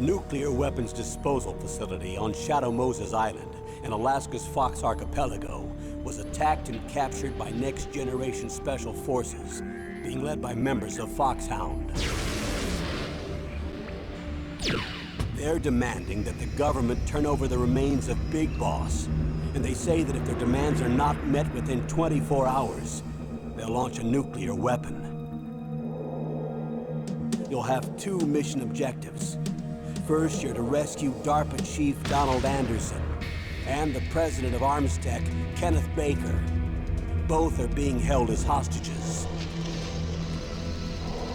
nuclear weapons disposal facility on Shadow Moses Island in Alaska's Fox Archipelago was attacked and captured by next-generation special forces, being led by members of Foxhound. They're demanding that the government turn over the remains of Big Boss, and they say that if their demands are not met within 24 hours, they'll launch a nuclear weapon. You'll have two mission objectives. First, you're to rescue DARPA Chief Donald Anderson and the president of Armstech, Kenneth Baker. Both are being held as hostages.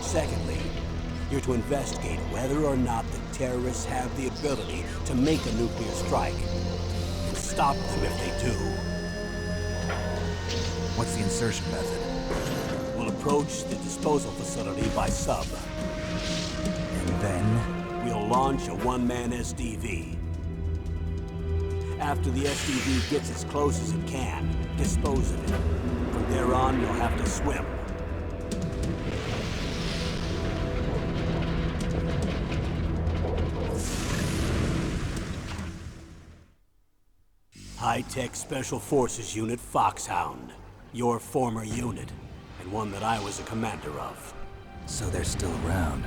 Secondly, you're to investigate whether or not the terrorists have the ability to make a nuclear strike and stop them if they do. What's the insertion method? We'll approach the disposal facility by sub. And then? We'll launch a one-man SDV. After the SDV gets as close as it can, dispose of it. From there on, you'll have to swim. High-Tech Special Forces Unit Foxhound. Your former unit, and one that I was a commander of. So they're still around.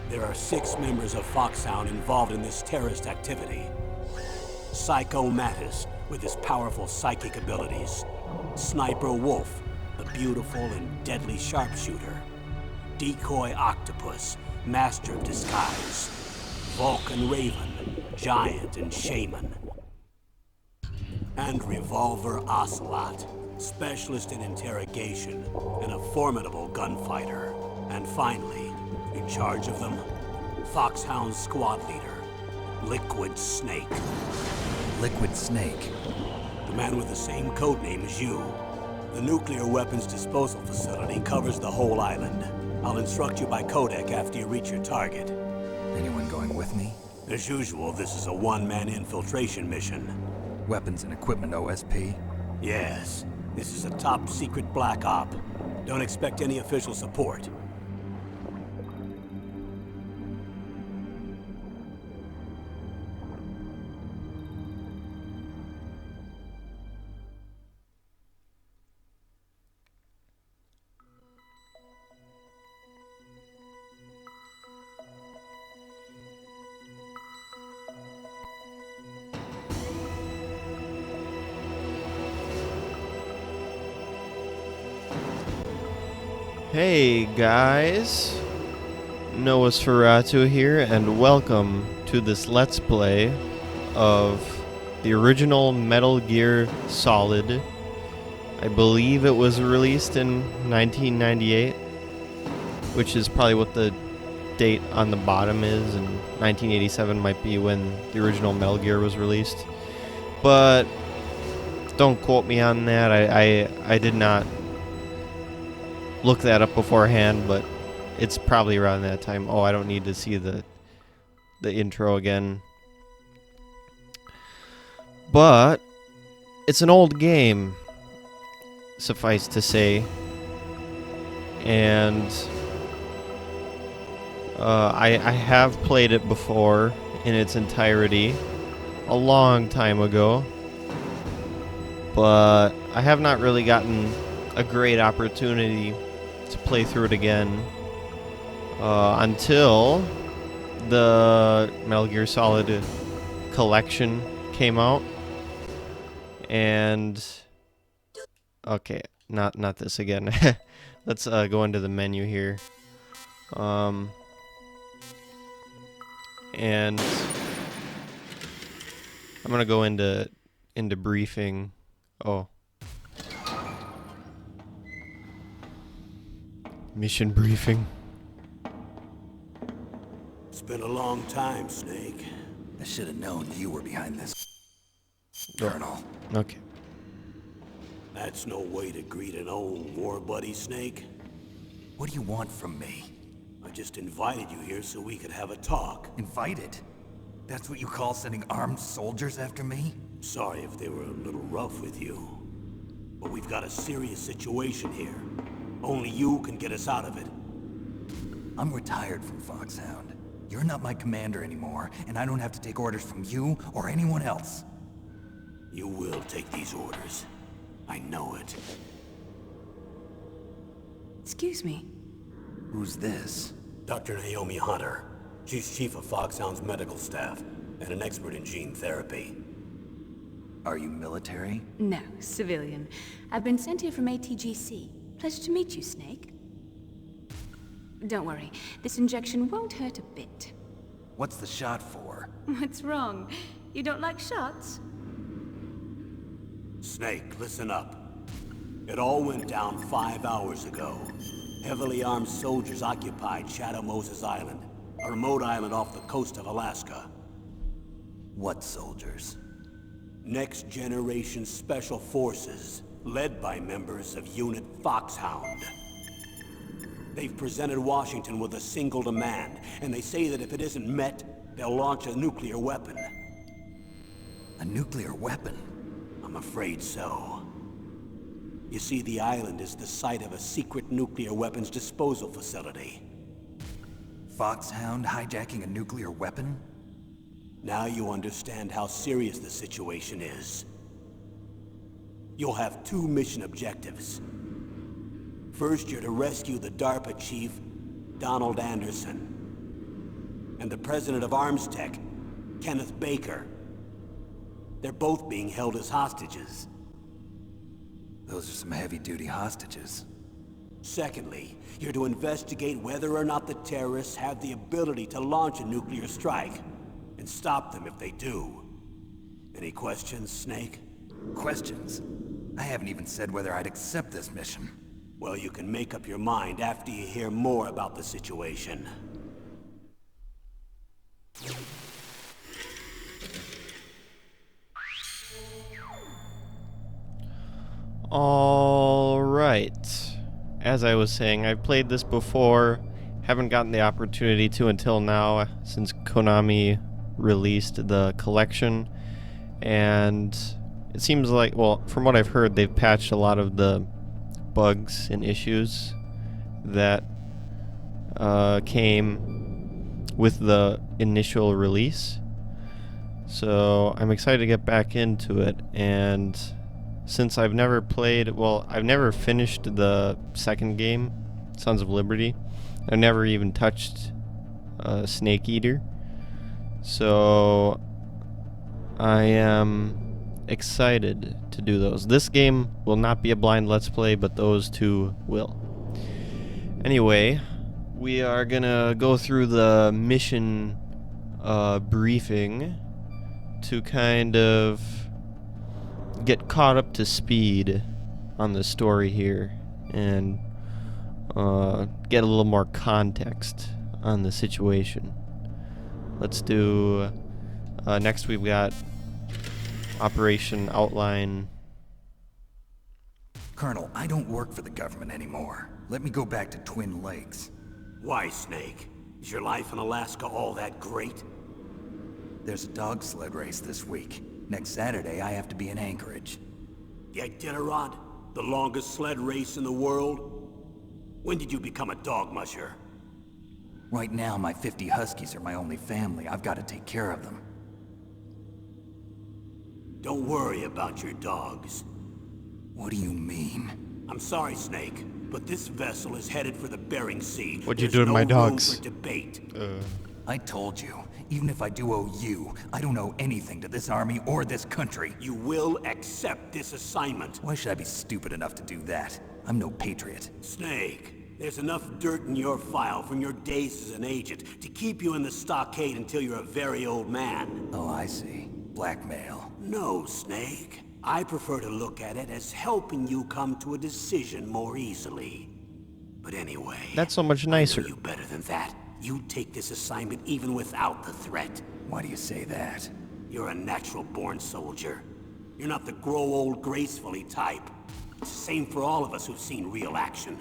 There are 6 members of Foxhound involved in this terrorist activity. Psycho Mattis, with his powerful psychic abilities. Sniper Wolf, the beautiful and deadly sharpshooter. Decoy Octopus, master of disguise. Vulcan Raven, giant and shaman. And Revolver Ocelot, specialist in interrogation and a formidable gunfighter. And finally, in charge of them, Foxhound's squad leader, Liquid Snake. Liquid Snake? The man with the same codename as you. The nuclear weapons disposal facility covers the whole island. I'll instruct you by codec after you reach your target. Anyone going with me? As usual, this is a one-man infiltration mission. Weapons and equipment OSP? Yes. This is a top-secret black op. Don't expect any official support. Hey guys, Noahsferatu here, and welcome to this Let's Play of the original Metal Gear Solid. I believe it was released in 1998, which is probably what the date on the bottom is, and 1987 might be when the original Metal Gear was released. But don't quote me on that. I did not look that up beforehand, but it's probably around that time. Oh, I don't need to see the intro again. But it's an old game, suffice to say, and I have played it before in its entirety a long time ago, but I have not really gotten a great opportunity to play through it again until the Metal Gear Solid collection came out. And okay, not this again. Let's go into the menu here. And I'm gonna go into briefing. Oh. Mission briefing. It's been a long time, Snake. I should have known you were behind this, Colonel. Okay. That's no way to greet an old war buddy, Snake. What do you want from me? I just invited you here so we could have a talk. Invited? That's what you call sending armed soldiers after me? Sorry if they were a little rough with you. But we've got a serious situation here. Only you can get us out of it. I'm retired from Foxhound. You're not my commander anymore, and I don't have to take orders from you or anyone else. You will take these orders. I know it. Excuse me. Who's this? Dr. Naomi Hunter. She's chief of Foxhound's medical staff and an expert in gene therapy. Are you military? No, civilian. I've been sent here from ATGC. Pleasure to meet you, Snake. Don't worry, this injection won't hurt a bit. What's the shot for? What's wrong? You don't like shots? Snake, listen up. It all went down 5 hours ago. Heavily armed soldiers occupied Shadow Moses Island, a remote island off the coast of Alaska. What soldiers? Next Generation Special Forces, led by members of Unit Foxhound. They've presented Washington with a single demand, and they say that if it isn't met, they'll launch a nuclear weapon. A nuclear weapon? I'm afraid so. You see, the island is the site of a secret nuclear weapons disposal facility. Foxhound hijacking a nuclear weapon? Now you understand how serious the situation is. You'll have 2 mission objectives. First, you're to rescue the DARPA chief, Donald Anderson, and the president of Arms Tech, Kenneth Baker. They're both being held as hostages. Those are some heavy-duty hostages. Secondly, you're to investigate whether or not the terrorists have the ability to launch a nuclear strike, and stop them if they do. Any questions, Snake? Questions? I haven't even said whether I'd accept this mission. Well, you can make up your mind after you hear more about the situation. All right. As I was saying, I've played this before. Haven't gotten the opportunity to until now, since Konami released the collection. And it seems like, well, from what I've heard, they've patched a lot of the bugs and issues that came with the initial release. So I'm excited to get back into it, and since I've never played, well, I've never finished the second game, Sons of Liberty. I've never even touched Snake Eater. So I am excited to do those. This game will not be a blind Let's Play, but those two will. Anyway, we are gonna go through the mission briefing to kind of get caught up to speed on the story here and get a little more context on the situation. Let's do next we've got Operation Outline. Colonel, I don't work for the government anymore. Let me go back to Twin Lakes. Why, Snake? Is your life in Alaska all that great? There's a dog sled race this week. Next Saturday, I have to be in Anchorage. The Iditarod? The longest sled race in the world? When did you become a dog musher? Right now, my 50 huskies are my only family. I've got to take care of them. Don't worry about your dogs. What do you mean? I'm sorry, Snake, but this vessel is headed for the Bering Sea. What'd you There's do to no my room dogs? for debate. I told you, even if I do owe you, I don't owe anything to this army or this country. You will accept this assignment. Why should I be stupid enough to do that? I'm no patriot. Snake, there's enough dirt in your file from your days as an agent to keep you in the stockade until you're a very old man. Oh, I see. Blackmail. No, Snake. I prefer to look at it as helping you come to a decision more easily. But anyway... That's so much nicer. I know you better than that. You take this assignment even without the threat. Why do you say that? You're a natural-born soldier. You're not the grow old gracefully type. It's the same for all of us who've seen real action.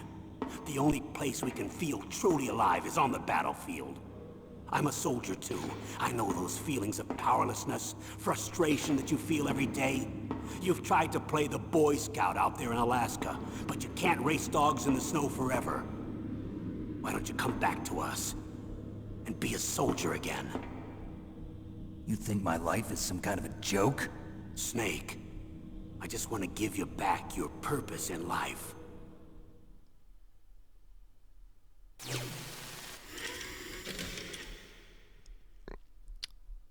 The only place we can feel truly alive is on the battlefield. I'm a soldier too. I know those feelings of powerlessness, frustration that you feel every day. You've tried to play the Boy Scout out there in Alaska, but you can't race dogs in the snow forever. Why don't you come back to us and be a soldier again. You think my life is some kind of a joke? Snake, I just want to give you back your purpose in life.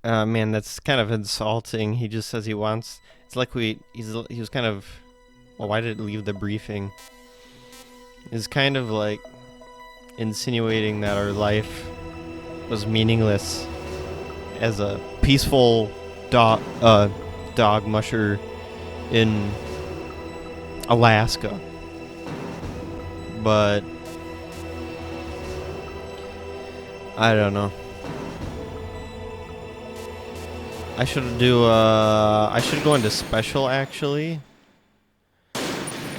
Man, that's kind of insulting. He just says he wants. It's like he was kind of. Well, why did it leave the briefing? It's kind of like insinuating that our life was meaningless as a peaceful dog musher in Alaska. But I don't know. I should go into special actually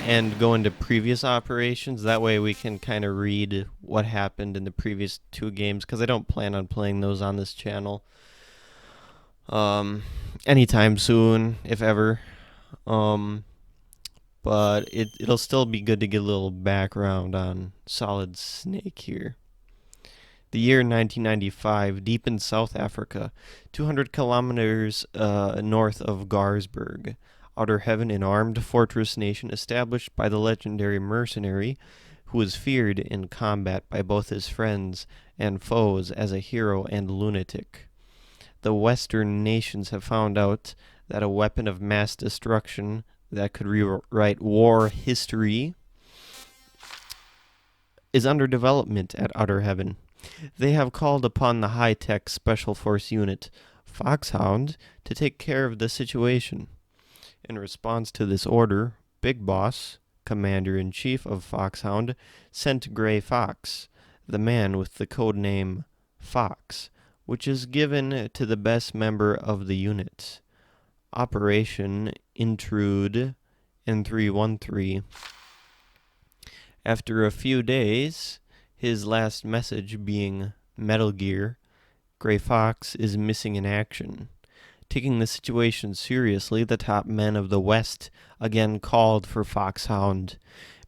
and go into previous operations. That way we can kind of read what happened in the previous 2 games, because I don't plan on playing those on this channel anytime soon, if ever. But it'll still be good to get a little background on Solid Snake here. The year 1995, deep in South Africa, 200 kilometers north of Garsberg, Outer Heaven, an armed fortress nation established by the legendary mercenary who was feared in combat by both his friends and foes as a hero and lunatic. The Western nations have found out that a weapon of mass destruction that could rewrite war history is under development at Outer Heaven. They have called upon the high-tech Special Force Unit, Foxhound, to take care of the situation. In response to this order, Big Boss, Commander-in-Chief of Foxhound, sent Gray Fox, the man with the code name Fox, which is given to the best member of the unit. Operation Intrude N313. After a few days, his last message being Metal Gear, Gray Fox is missing in action. Taking the situation seriously, the top men of the West again called for Foxhound.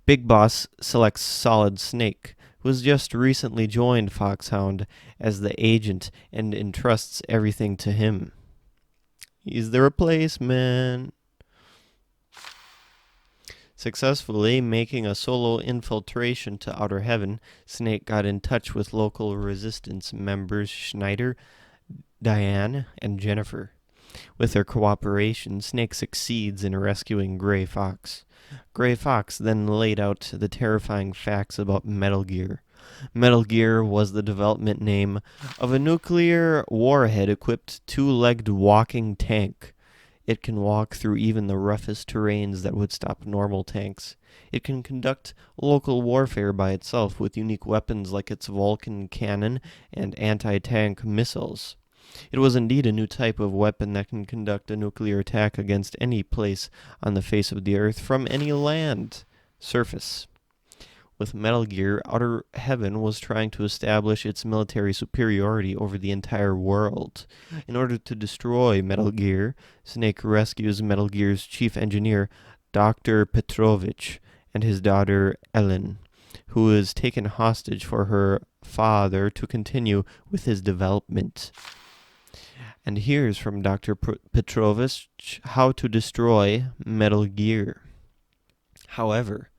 Big Boss selects Solid Snake, who has just recently joined Foxhound as the agent and entrusts everything to him. He's the replacement. Successfully making a solo infiltration to Outer Heaven, Snake got in touch with local resistance members Schneider, Diane, and Jennifer. With their cooperation, Snake succeeds in rescuing Gray Fox. Gray Fox then laid out the terrifying facts about Metal Gear. Metal Gear was the development name of a nuclear warhead-equipped 2-legged walking tank. It can walk through even the roughest terrains that would stop normal tanks. It can conduct local warfare by itself with unique weapons like its Vulcan cannon and anti-tank missiles. It was indeed a new type of weapon that can conduct a nuclear attack against any place on the face of the earth from any land surface. With Metal Gear, Outer Heaven was trying to establish its military superiority over the entire world. In order to destroy Metal Gear, Snake rescues Metal Gear's chief engineer, Dr. Petrovich, and his daughter, Ellen, who is taken hostage for her father to continue with his development. And here's from Dr. Petrovich how to destroy Metal Gear. However,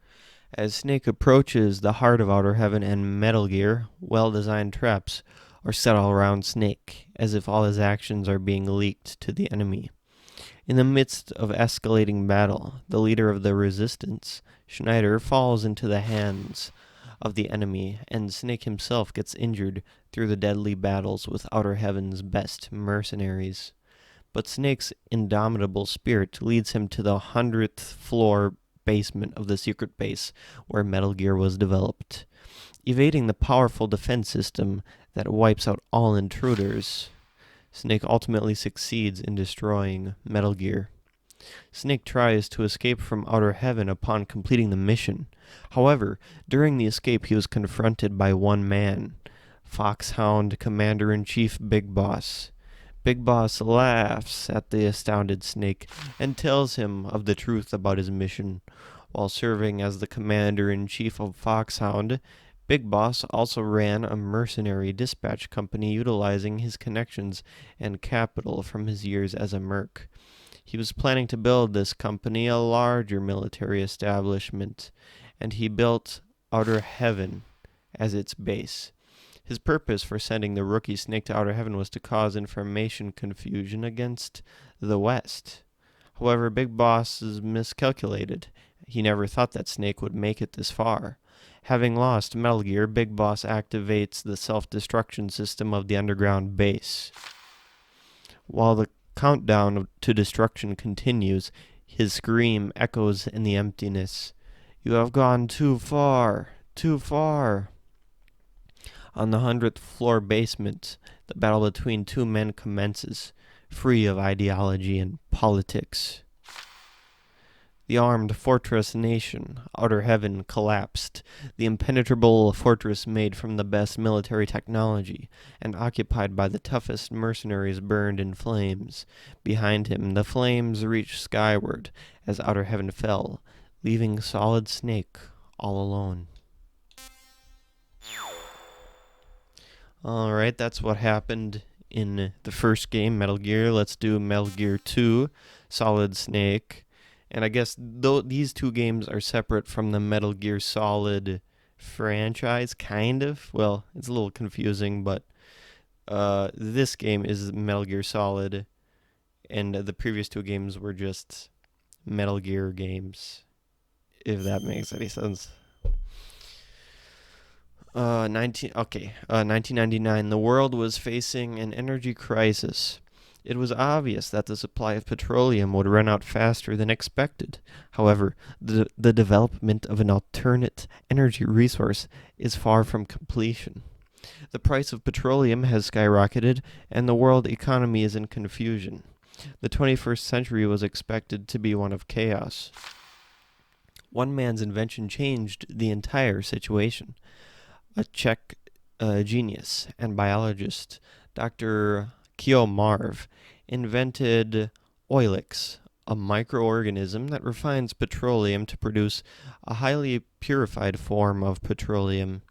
as Snake approaches the heart of Outer Heaven and Metal Gear, well-designed traps are set all around Snake, as if all his actions are being leaked to the enemy. In the midst of escalating battle, the leader of the resistance, Schneider, falls into the hands of the enemy, and Snake himself gets injured through the deadly battles with Outer Heaven's best mercenaries. But Snake's indomitable spirit leads him to the 100th floor basement of the secret base where Metal Gear was developed. Evading the powerful defense system that wipes out all intruders, Snake ultimately succeeds in destroying Metal Gear. Snake tries to escape from Outer Heaven upon completing the mission. However, during the escape he was confronted by one man, Foxhound Commander-in-Chief Big Boss. Big Boss laughs at the astounded Snake and tells him of the truth about his mission. While serving as the Commander-in-Chief of Foxhound, Big Boss also ran a mercenary dispatch company utilizing his connections and capital from his years as a merc. He was planning to build this company a larger military establishment, and he built Outer Heaven as its base. His purpose for sending the rookie Snake to Outer Heaven was to cause information confusion against the West. However, Big Boss is miscalculated. He never thought that Snake would make it this far. Having lost Metal Gear, Big Boss activates the self-destruction system of the underground base. While the countdown to destruction continues, his scream echoes in the emptiness. "You have gone too far, too far." On the 100th floor basement, the battle between two men commences, free of ideology and politics. The armed fortress nation, Outer Heaven, collapsed, the impenetrable fortress made from the best military technology and occupied by the toughest mercenaries burned in flames. Behind him, the flames reached skyward as Outer Heaven fell, leaving Solid Snake all alone. Alright, that's what happened in the first game, Metal Gear. Let's do Metal Gear 2, Solid Snake. And I guess these two games are separate from the Metal Gear Solid franchise, kind of. Well, it's a little confusing, but this game is Metal Gear Solid, and the previous two games were just Metal Gear games, if that makes any sense. 1999, the world was facing an energy crisis. It was obvious that the supply of petroleum would run out faster than expected. However, the development of an alternate energy resource is far from completion. The price of petroleum has skyrocketed, and the world economy is in confusion. The 21st century was expected to be one of chaos. One man's invention changed the entire situation. A Czech genius and biologist, Dr. Kio Marv, invented Oilix, a microorganism that refines petroleum to produce a highly purified form of petroleum.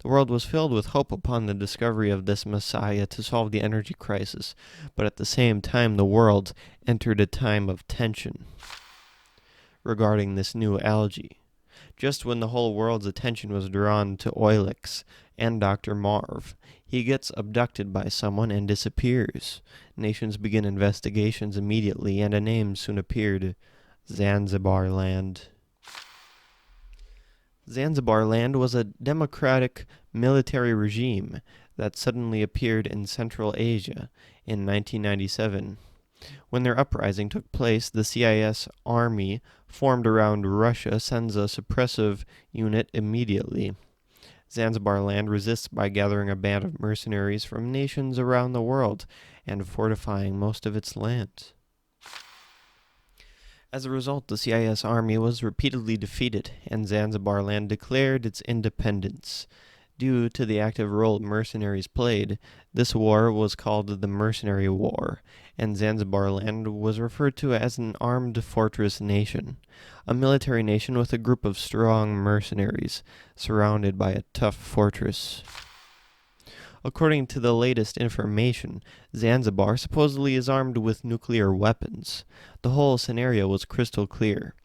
The world was filled with hope upon the discovery of this messiah to solve the energy crisis, but at the same time the world entered a time of tension regarding this new algae. Just when the whole world's attention was drawn to Oilix and Dr. Marv, he gets abducted by someone and disappears. Nations begin investigations immediately, and a name soon appeared: Zanzibar Land. Zanzibar Land was a democratic military regime that suddenly appeared in Central Asia in 1997. When their uprising took place, the CIS army formed around Russia sends a suppressive unit immediately. Zanzibar Land resists by gathering a band of mercenaries from nations around the world and fortifying most of its land. As a result, the CIS army was repeatedly defeated, and Zanzibar Land declared its independence. Due to the active role mercenaries played, this war was called the Mercenary War, and Zanzibar Land was referred to as an armed fortress nation, a military nation with a group of strong mercenaries surrounded by a tough fortress. According to the latest information, Zanzibar supposedly is armed with nuclear weapons. The whole scenario was crystal clear.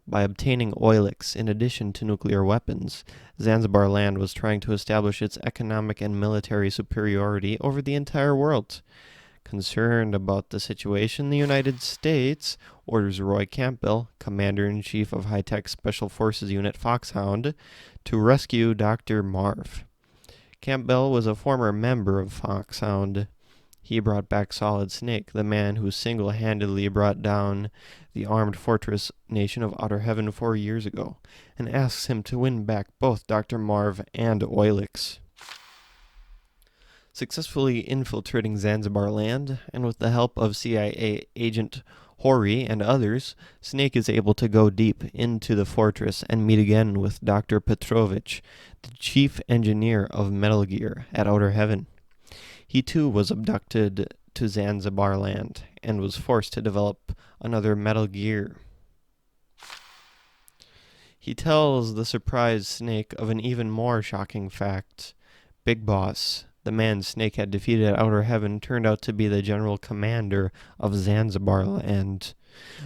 By obtaining Oilix in addition to nuclear weapons, Zanzibar Land was trying to establish its economic and military superiority over the entire world. Concerned about the situation, the United States orders Roy Campbell, Commander-in-Chief of High-Tech Special Forces Unit Foxhound, to rescue Dr. Marv. Campbell was a former member of Foxhound. He brought back Solid Snake, the man who single-handedly brought down the armed fortress nation of Outer Heaven 4 years ago, and asks him to win back both Dr. Marv and Oilix. Successfully infiltrating Zanzibar Land, and with the help of CIA agent Hori and others, Snake is able to go deep into the fortress and meet again with Dr. Petrovich, the chief engineer of Metal Gear at Outer Heaven. He too was abducted to Zanzibar Land and was forced to develop another Metal Gear. He tells the surprised Snake of an even more shocking fact. Big Boss, the man Snake had defeated at Outer Heaven, turned out to be the general commander of Zanzibar Land.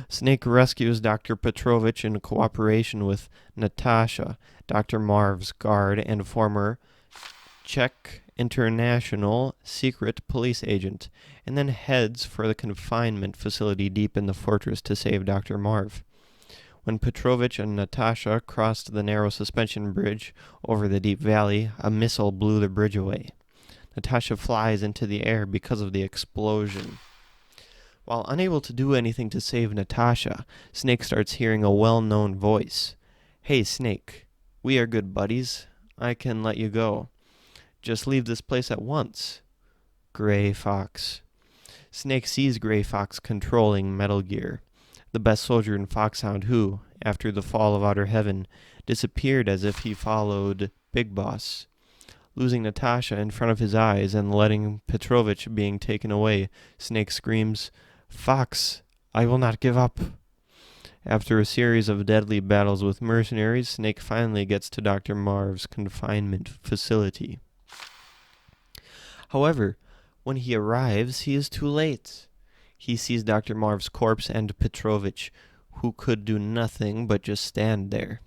Snake rescues Dr. Petrovich in cooperation with Natasha, Dr. Marv's guard and former Czech international secret police agent, and then heads for the confinement facility deep in the fortress to save Dr. Marv. When Petrovich and Natasha crossed the narrow suspension bridge over the deep valley, a missile blew the bridge away. Natasha flies into the air because of the explosion. While unable to do anything to save Natasha, Snake starts hearing a well-known voice. "Hey, Snake, we are good buddies. I can let you go. Just leave this place at once." Gray Fox. Snake sees Gray Fox controlling Metal Gear, the best soldier in Foxhound who, after the fall of Outer Heaven, disappeared as if he followed Big Boss. Losing Natasha in front of his eyes and letting Petrovich being taken away, Snake screams, "Fox, I will not give up." After a series of deadly battles with mercenaries, Snake finally gets to Dr. Marv's confinement facility. However, when he arrives, he is too late. He sees Dr. Marv's corpse and Petrovich, who could do nothing but just stand there.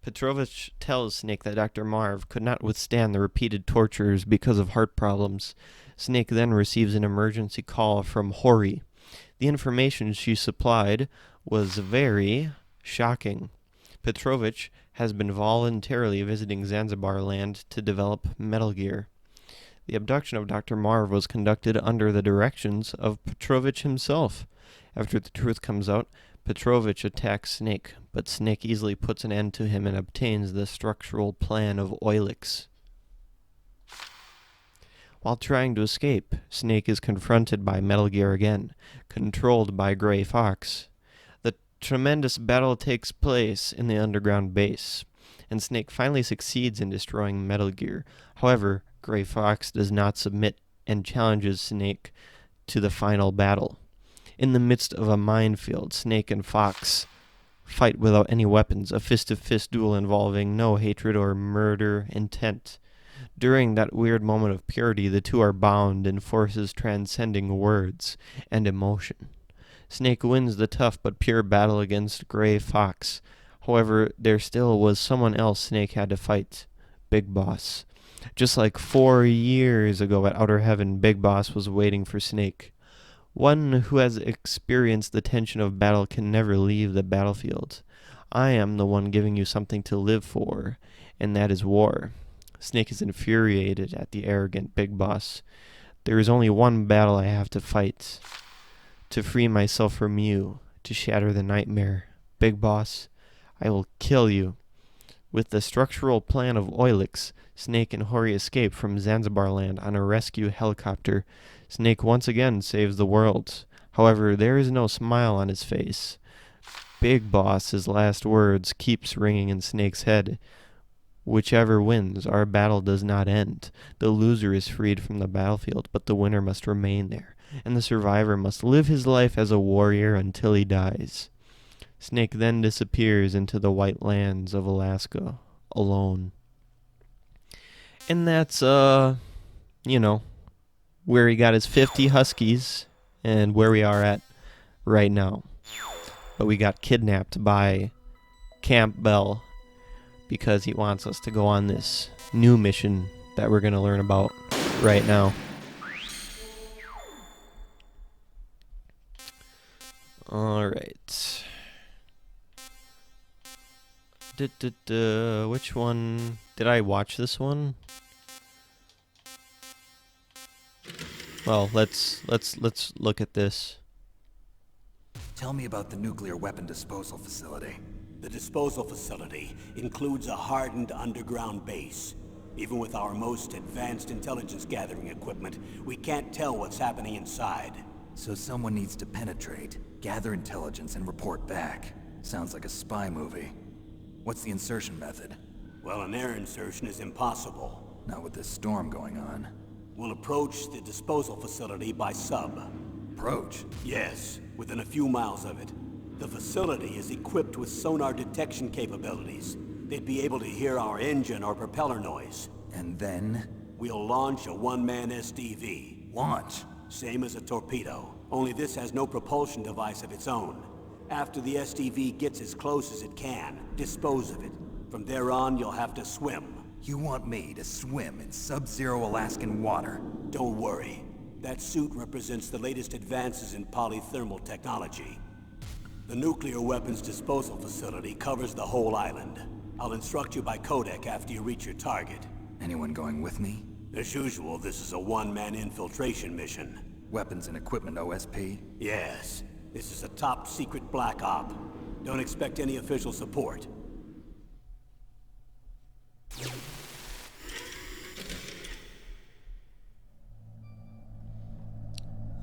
Petrovich tells Snake that Dr. Marv could not withstand the repeated tortures because of heart problems. Snake then receives an emergency call from Hori. The information she supplied was very shocking. Petrovich has been voluntarily visiting Zanzibar Land to develop Metal Gear. The abduction of Dr. Marv was conducted under the directions of Petrovich himself. After the truth comes out, Petrovich attacks Snake, but Snake easily puts an end to him and obtains the structural plan of Oilix. While trying to escape, Snake is confronted by Metal Gear again, controlled by Gray Fox. The tremendous battle takes place in the underground base, and Snake finally succeeds in destroying Metal Gear. However, Gray Fox does not submit and challenges Snake to the final battle. In the midst of a minefield, Snake and Fox fight without any weapons, a fist-to-fist duel involving no hatred or murder intent. During that weird moment of purity, the two are bound in forces transcending words and emotion. Snake wins the tough but pure battle against Gray Fox. However, there still was someone else Snake had to fight, Big Boss. Just like 4 years ago at Outer Heaven, Big Boss was waiting for Snake. One who has experienced the tension of battle can never leave the battlefield. I am the one giving you something to live for, and that is war. Snake is infuriated at the arrogant Big Boss. There is only one battle I have to fight. To free myself from you, to shatter the nightmare. Big Boss, I will kill you. With the structural plan of Oilix, Snake and Hori escape from Zanzibar Land on a rescue helicopter. Snake once again saves the world. However, there is no smile on his face. Big Boss's last words keeps ringing in Snake's head. Whichever wins, our battle does not end. The loser is freed from the battlefield, but the winner must remain there, and the survivor must live his life as a warrior until he dies. Snake then disappears into the white lands of Alaska, alone. And that's, where he got his 50 Huskies and where we are at right now. But we got kidnapped by Camp Bell because he wants us to go on this new mission that we're going to learn about right now. All right. Which one? Did I watch this one? Well, let's look at this. Tell me about the nuclear weapon disposal facility. The disposal facility includes a hardened underground base. Even with our most advanced intelligence gathering equipment, we can't tell what's happening inside. So someone needs to penetrate, gather intelligence, and report back. Sounds like a spy movie. What's the insertion method? Well, an air insertion is impossible. Not with this storm going on. We'll approach the disposal facility by sub. Approach? Yes, within a few miles of it. The facility is equipped with sonar detection capabilities. They'd be able to hear our engine or propeller noise. And then? We'll launch a one-man SDV. Launch? Same as a torpedo, only this has no propulsion device of its own. After the SDV gets as close as it can, dispose of it. From there on, you'll have to swim. You want me to swim in sub-zero Alaskan water? Don't worry. That suit represents the latest advances in polythermal technology. The nuclear weapons disposal facility covers the whole island. I'll instruct you by codec after you reach your target. Anyone going with me? As usual, this is a one-man infiltration mission. Weapons and equipment OSP? Yes. This is a top-secret black op. Don't expect any official support.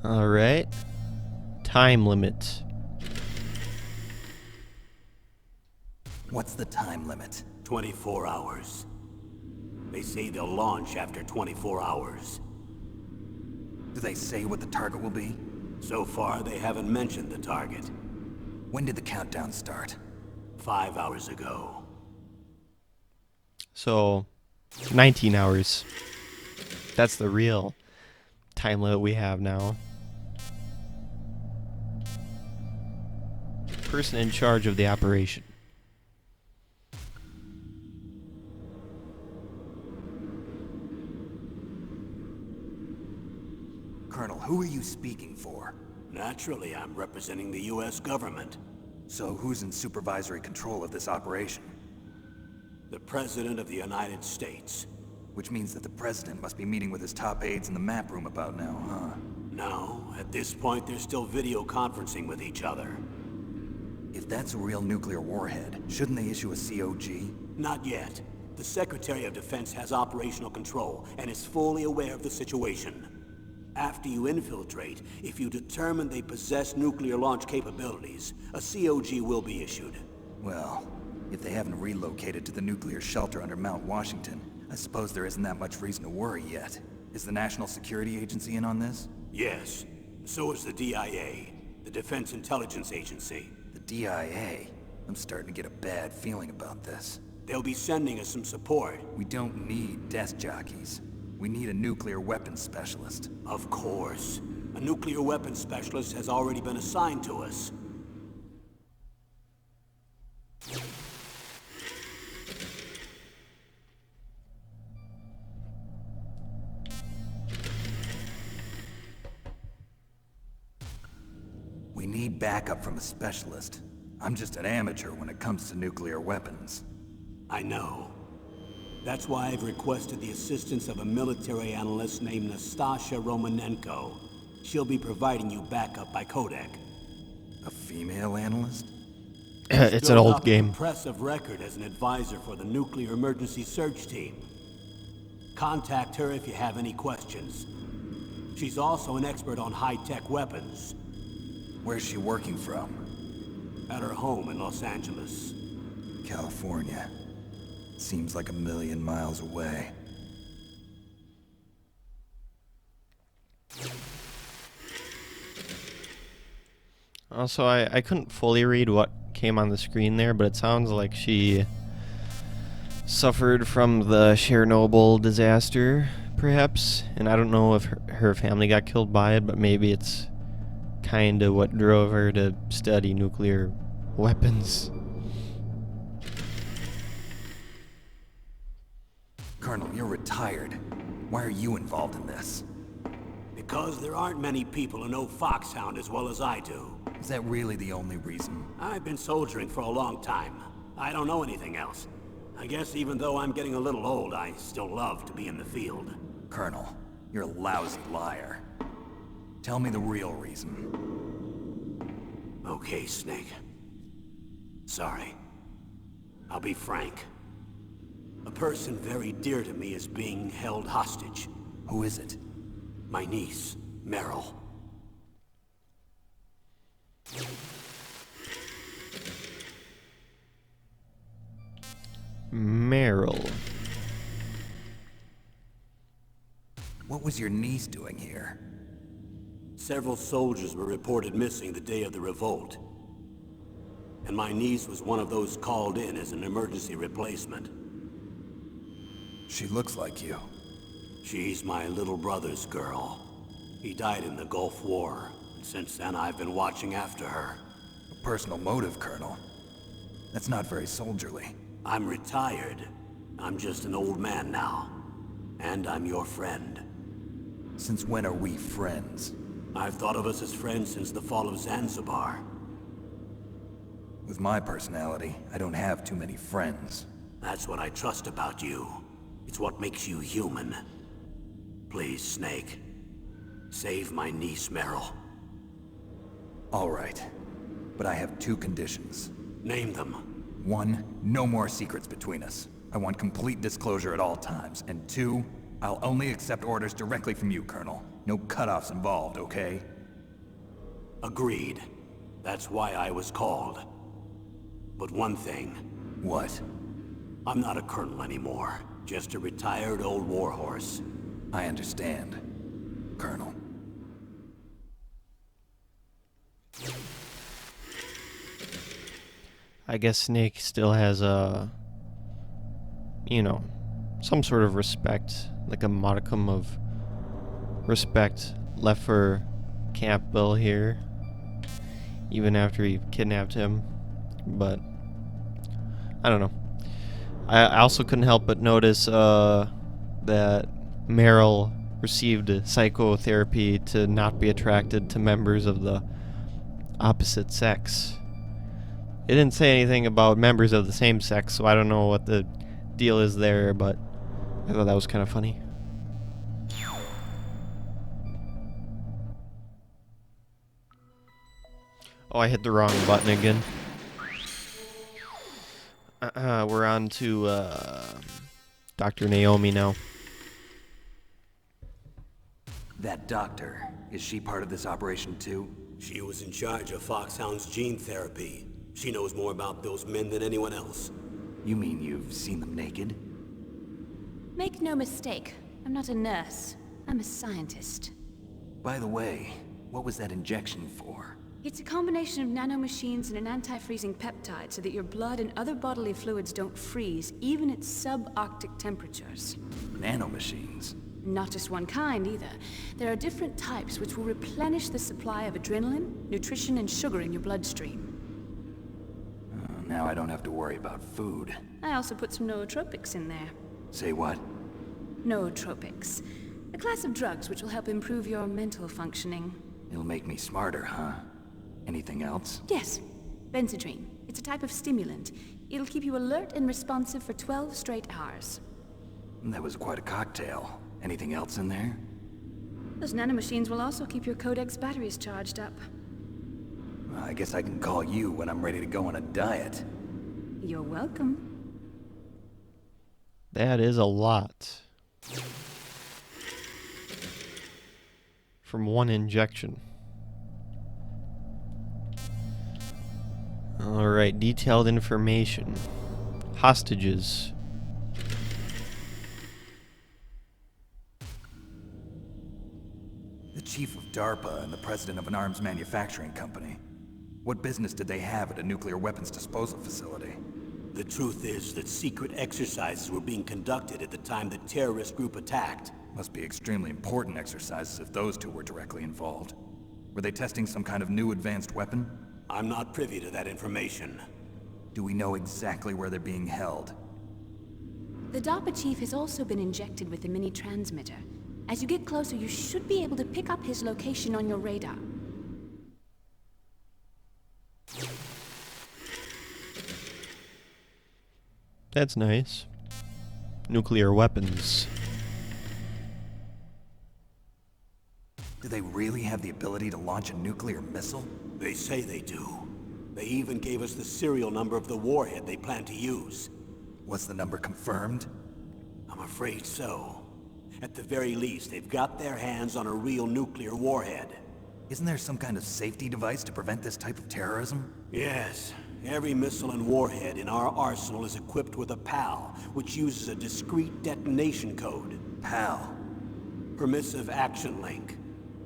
Alright. Time limit. What's the time limit? 24 hours. They say they'll launch after 24 hours. Do they say what the target will be? So far, they haven't mentioned the target. When did the countdown start? 5 hours ago. So, 19 hours. That's the real time limit we have now. Person in charge of the operation. Colonel, who are you speaking for? Naturally, I'm representing the U.S. government. So who's in supervisory control of this operation? The President of the United States. Which means that the President must be meeting with his top aides in the map room about now, huh? No, at this point they're still video conferencing with each other. If that's a real nuclear warhead, shouldn't they issue a COG? Not yet. The Secretary of Defense has operational control and is fully aware of the situation. After you infiltrate, if you determine they possess nuclear launch capabilities, a COG will be issued. Well, if they haven't relocated to the nuclear shelter under Mount Washington, I suppose there isn't that much reason to worry yet. Is the National Security Agency in on this? Yes. So is the DIA, the Defense Intelligence Agency. The DIA? I'm starting to get a bad feeling about this. They'll be sending us some support. We don't need desk jockeys. We need a nuclear weapons specialist. Of course. A nuclear weapons specialist has already been assigned to us. We need backup from a specialist. I'm just an amateur when it comes to nuclear weapons. I know. That's why I've requested the assistance of a military analyst named Nastasha Romanenko. She'll be providing you backup by codec. A female analyst? It's an old game. Impressive record as an advisor for the Nuclear Emergency Search Team. Contact her if you have any questions. She's also an expert on high-tech weapons. Where's she working from? At her home in Los Angeles. California. Seems like 1,000,000 miles away. Also, I couldn't fully read what came on the screen there, but it sounds like she suffered from the Chernobyl disaster, perhaps. And I don't know if her family got killed by it, but maybe it's kind of what drove her to study nuclear weapons. Colonel, you're retired. Why are you involved in this? Because there aren't many people who know Foxhound as well as I do. Is that really the only reason? I've been soldiering for a long time. I don't know anything else. I guess even though I'm getting a little old, I still love to be in the field. Colonel, you're a lousy liar. Tell me the real reason. Okay, Snake. Sorry. I'll be frank. A person very dear to me is being held hostage. Who is it? My niece, Meryl. Meryl. What was your niece doing here? Several soldiers were reported missing the day of the revolt. and my niece was one of those called in as an emergency replacement. She looks like you. She's my little brother's girl. He died in the Gulf War, and since then I've been watching after her. A personal motive, Colonel. That's not very soldierly. I'm retired. I'm just an old man now. And I'm your friend. Since when are we friends? I've thought of us as friends since the fall of Zanzibar. With my personality, I don't have too many friends. That's what I trust about you. It's what makes you human. Please, Snake. Save my niece, Meryl. All right. But I have two conditions. Name them. 1, no more secrets between us. I want complete disclosure at all times. And 2, I'll only accept orders directly from you, Colonel. No cutoffs involved, okay? Agreed. That's why I was called. But one thing. What? I'm not a colonel anymore. Just a retired old warhorse. I understand, Colonel. I guess Snake still has a, some sort of respect, like a modicum of respect left for Camp Bill here, even after he kidnapped him. But I don't know. I also couldn't help but notice that Meryl received psychotherapy to not be attracted to members of the opposite sex. It didn't say anything about members of the same sex, so I don't know what the deal is there, but I thought that was kind of funny. Oh, I hit the wrong button again. We're on to Dr. Naomi now. That doctor, is she part of this operation too? She was in charge of Foxhound's gene therapy. She knows more about those men than anyone else. You mean you've seen them naked? Make no mistake, I'm not a nurse. I'm a scientist. By the way, what was that injection for? It's a combination of nanomachines and an anti-freezing peptide so that your blood and other bodily fluids don't freeze, even at subarctic temperatures. Nanomachines? Not just one kind, either. There are different types which will replenish the supply of adrenaline, nutrition, and sugar in your bloodstream. Now I don't have to worry about food. I also put some nootropics in there. Say what? Nootropics. A class of drugs which will help improve your mental functioning. It'll make me smarter, huh? Anything else? Yes. Benzedrine. It's a type of stimulant. It'll keep you alert and responsive for 12 straight hours. That was quite a cocktail. Anything else in there? Those nanomachines will also keep your Codex batteries charged up. Well, I guess I can call you when I'm ready to go on a diet. You're welcome. That is a lot. From one injection. Alright, detailed information. Hostages. The chief of DARPA and the president of an arms manufacturing company. What business did they have at a nuclear weapons disposal facility? The truth is that secret exercises were being conducted at the time the terrorist group attacked. Must be extremely important exercises if those two were directly involved. Were they testing some kind of new advanced weapon? I'm not privy to that information. Do we know exactly where they're being held? The DARPA chief has also been injected with a mini transmitter. As you get closer, you should be able to pick up his location on your radar. That's nice. Nuclear weapons. Do they really have the ability to launch a nuclear missile? They say they do. They even gave us the serial number of the warhead they plan to use. Was the number confirmed? I'm afraid so. At the very least, they've got their hands on a real nuclear warhead. Isn't there some kind of safety device to prevent this type of terrorism? Yes. Every missile and warhead in our arsenal is equipped with a PAL, which uses a discrete detonation code. PAL? Permissive Action Link.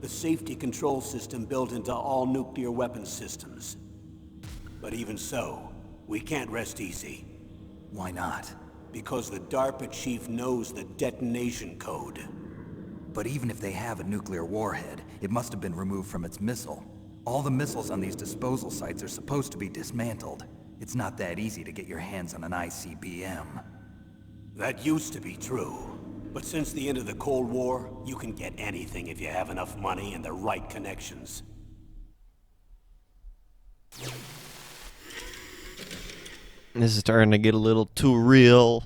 The safety control system built into all nuclear weapons systems. But even so, we can't rest easy. Why not? Because the DARPA chief knows the detonation code. But even if they have a nuclear warhead, it must have been removed from its missile. All the missiles on these disposal sites are supposed to be dismantled. It's not that easy to get your hands on an ICBM. That used to be true. But since the end of the Cold War, you can get anything if you have enough money and the right connections. This is starting to get a little too real.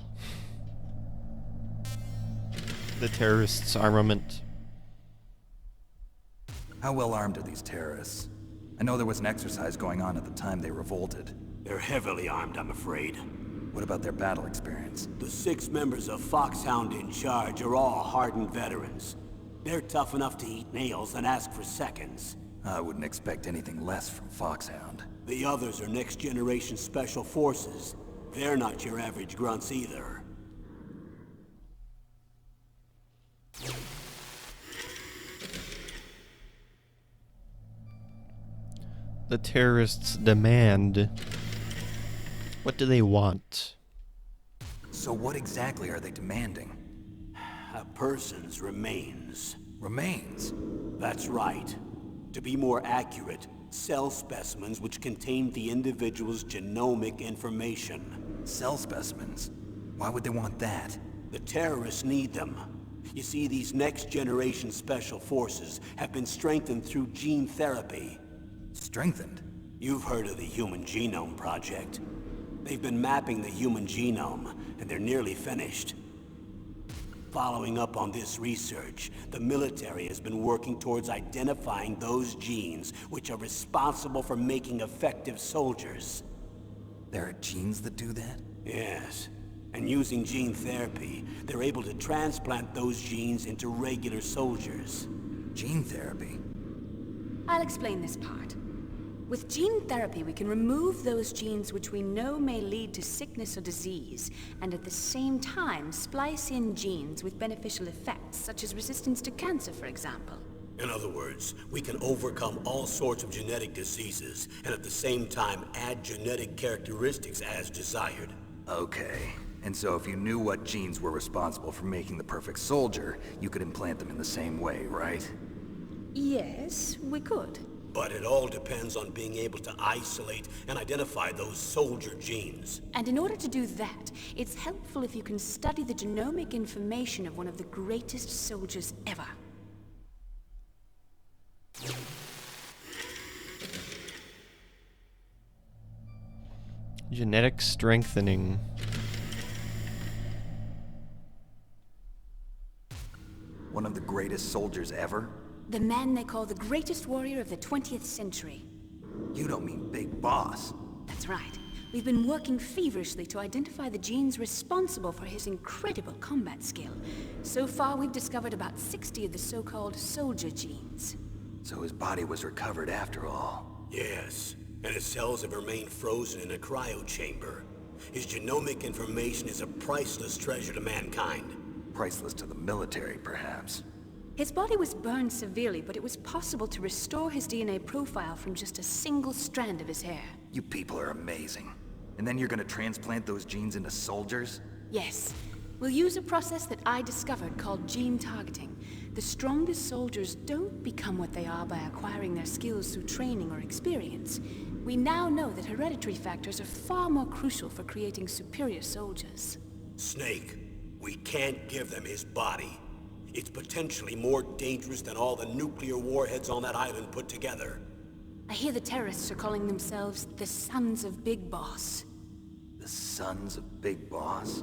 The terrorists' armament. How well armed are these terrorists? I know there was an exercise going on at the time they revolted. They're heavily armed, I'm afraid. What about their battle experience? The 6 members of Foxhound in charge are all hardened veterans. They're tough enough to eat nails and ask for seconds. I wouldn't expect anything less from Foxhound. The others are next-generation special forces. They're not your average grunts either. The terrorists demand. What do they want? So what exactly are they demanding? A person's remains. Remains? That's right. To be more accurate, cell specimens which contain the individual's genomic information. Cell specimens? Why would they want that? The terrorists need them. You see, these next-generation special forces have been strengthened through gene therapy. Strengthened? You've heard of the Human Genome Project. They've been mapping the human genome, and they're nearly finished. Following up on this research, the military has been working towards identifying those genes which are responsible for making effective soldiers. There are genes that do that? Yes. And using gene therapy, they're able to transplant those genes into regular soldiers. Gene therapy? I'll explain this part. With gene therapy, we can remove those genes which we know may lead to sickness or disease, and at the same time splice in genes with beneficial effects, such as resistance to cancer, for example. In other words, we can overcome all sorts of genetic diseases, and at the same time add genetic characteristics as desired. Okay. And so if you knew what genes were responsible for making the perfect soldier, you could implant them in the same way, right? Yes, we could. But it all depends on being able to isolate and identify those soldier genes. And in order to do that, it's helpful if you can study the genomic information of one of the greatest soldiers ever. Genetic strengthening. One of the greatest soldiers ever? The man they call the greatest warrior of the 20th century. You don't mean Big Boss. That's right. We've been working feverishly to identify the genes responsible for his incredible combat skill. So far, we've discovered about 60 of the so-called soldier genes. So his body was recovered after all. Yes, and his cells have remained frozen in a cryo chamber. His genomic information is a priceless treasure to mankind. Priceless to the military, perhaps. His body was burned severely, but it was possible to restore his DNA profile from just a single strand of his hair. You people are amazing. And then you're gonna transplant those genes into soldiers? Yes. We'll use a process that I discovered called gene targeting. The strongest soldiers don't become what they are by acquiring their skills through training or experience. We now know that hereditary factors are far more crucial for creating superior soldiers. Snake, we can't give them his body. It's potentially more dangerous than all the nuclear warheads on that island put together. I hear the terrorists are calling themselves the Sons of Big Boss. The Sons of Big Boss?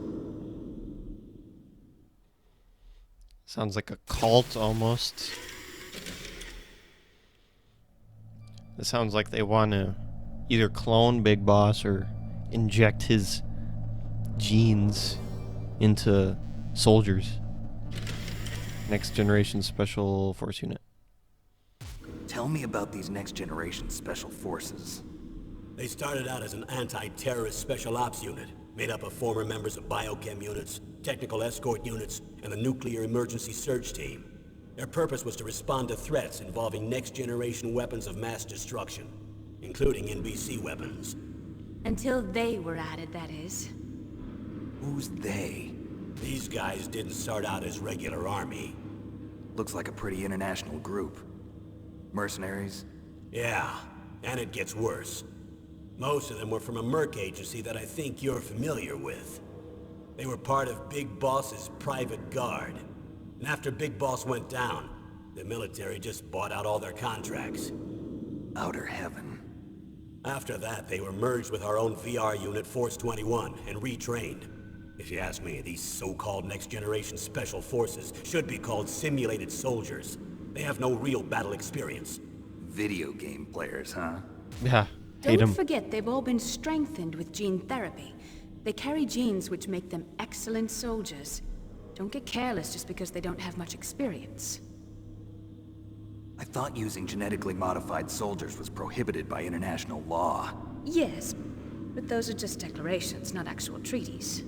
Sounds like a cult almost. It sounds like they want to either clone Big Boss or inject his genes into soldiers. Next Generation Special Force Unit. Tell me about these Next Generation Special Forces. They started out as an anti-terrorist special ops unit, made up of former members of biochem units, technical escort units, and the nuclear emergency search team. Their purpose was to respond to threats involving next-generation weapons of mass destruction. including NBC weapons. Until they were added, that is. Who's they? These guys didn't start out as regular army. Looks like a pretty international group. Mercenaries? Yeah, and it gets worse. Most of them were from a merc agency that I think you're familiar with. They were part of Big Boss's private guard. And after Big Boss went down, the military just bought out all their contracts. Outer heaven. After that, they were merged with our own VR unit, Force 21, and retrained. If you ask me, these so-called next-generation special forces should be called simulated soldiers. They have no real battle experience. Video game players, huh? Yeah, hate Don't him. forget they've all been strengthened with gene therapy. They carry genes which make them excellent soldiers. Don't get careless just because they don't have much experience. I thought using genetically modified soldiers was prohibited by international law. Yes, but those are just declarations, not actual treaties.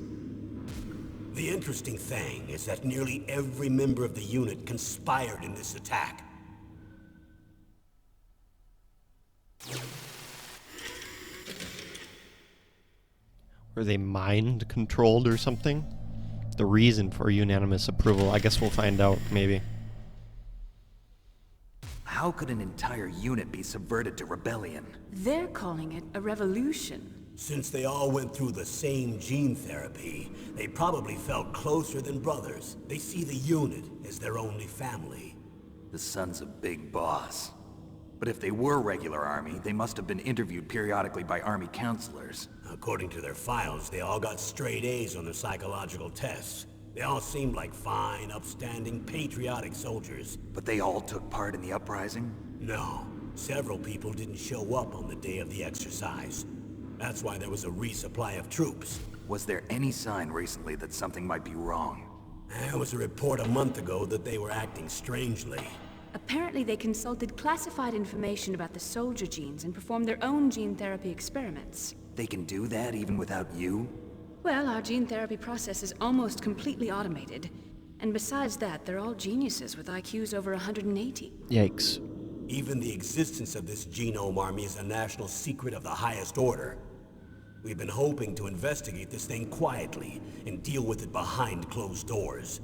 The interesting thing is that nearly every member of the unit conspired in this attack. Were they mind controlled or something? The reason for unanimous approval, I guess we'll find out, maybe. How could an entire unit be subverted to rebellion? They're calling it a revolution. Since they all went through the same gene therapy, they probably felt closer than brothers. They see the unit as their only family. The sons of Big Boss. But if they were regular army, they must have been interviewed periodically by army counselors. According to their files, they all got straight A's on their psychological tests. They all seemed like fine, upstanding, patriotic soldiers. But they all took part in the uprising? No, several people didn't show up on the day of the exercise. That's why there was a resupply of troops. Was there any sign recently that something might be wrong? There was a report a month ago that they were acting strangely. Apparently they consulted classified information about the soldier genes and performed their own gene therapy experiments. They can do that even without you? Well, our gene therapy process is almost completely automated. And besides that, they're all geniuses with IQs over 180. Yikes. Even the existence of this genome army is a national secret of the highest order. We've been hoping to investigate this thing quietly and deal with it behind closed doors.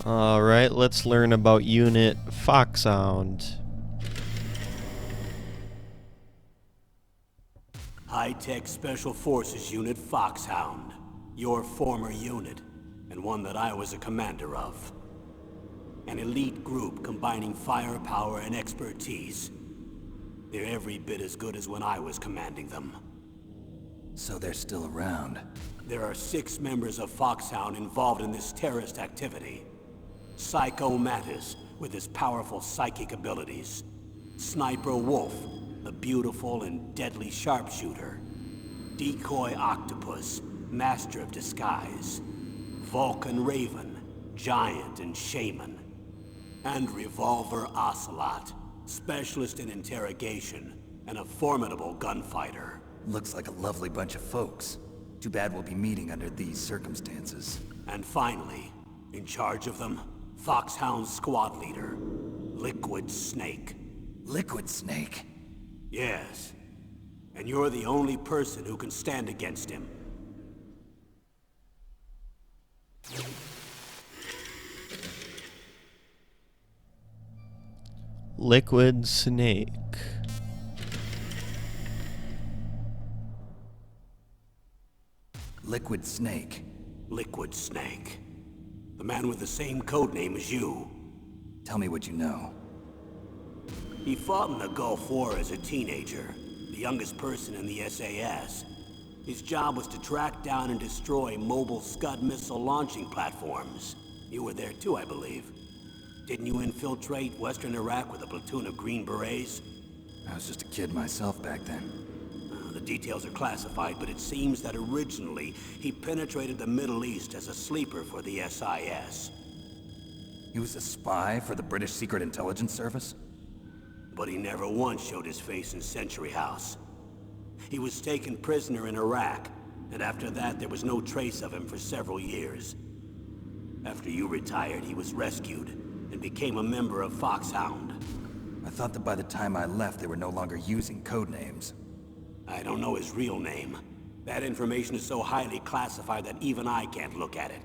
Alright, let's learn about Unit Foxhound. High-tech Special Forces Unit Foxhound. Your former unit, and one that I was a commander of. An elite group combining firepower and expertise. They're every bit as good as when I was commanding them. So they're still around. There are 6 members of Foxhound involved in this terrorist activity. Psycho Mattis, with his powerful psychic abilities. Sniper Wolf, the beautiful and deadly sharpshooter. Decoy Octopus, master of disguise. Vulcan Raven, giant and shaman. And Revolver Ocelot, specialist in interrogation and a formidable gunfighter. Looks like a lovely bunch of folks. Too bad we'll be meeting under these circumstances. And finally, in charge of them, Foxhound's squad leader, Liquid Snake. Liquid Snake? Yes. And you're the only person who can stand against him. Liquid Snake. Liquid Snake. Liquid Snake. The man with the same code name as you. Tell me what you know. He fought in the Gulf War as a teenager, the youngest person in the SAS. His job was to track down and destroy mobile Scud missile launching platforms. You were there too, I believe. Didn't you infiltrate Western Iraq with a platoon of Green Berets? I was just a kid myself back then. The details are classified, but it seems that originally he penetrated the Middle East as a sleeper for the SIS. He was a spy for the British Secret Intelligence Service? But he never once showed his face in Century House. He was taken prisoner in Iraq, and after that there was no trace of him for several years. After you retired, he was rescued and became a member of Foxhound. I thought that by the time I left, they were no longer using code names. I don't know his real name. That information is so highly classified that even I can't look at it.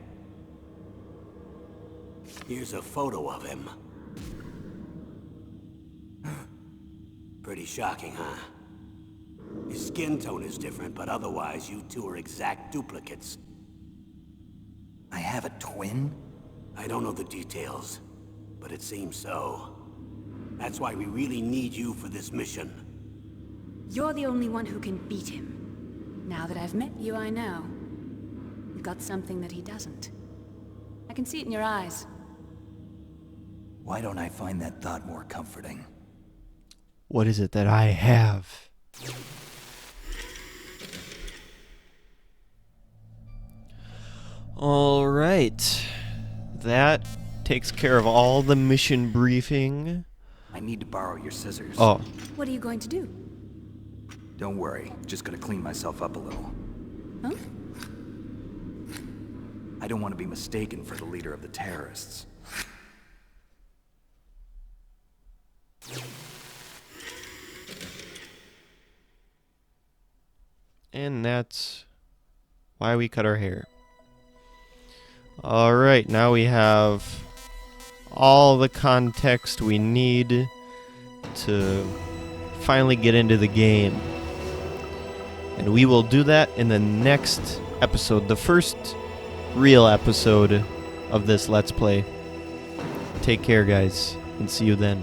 Here's a photo of him. Pretty shocking, huh? His skin tone is different, but otherwise you two are exact duplicates. I have a twin? I don't know the details, but it seems so. That's why we really need you for this mission. You're the only one who can beat him. Now that I've met you, I know. You've got something that he doesn't. I can see it in your eyes. Why don't I find that thought more comforting? What is it that I have? All right. That takes care of all the mission briefing. I need to borrow your scissors. Oh, What are you going to do? Don't worry, just gonna clean myself up a little. Huh? I don't want to be mistaken for the leader of the terrorists. and that's why we cut our hair. All right, now we have all the context we need to finally get into the game. And we will do that in the next episode, the first real episode of this Let's Play. Take care, guys, and see you then.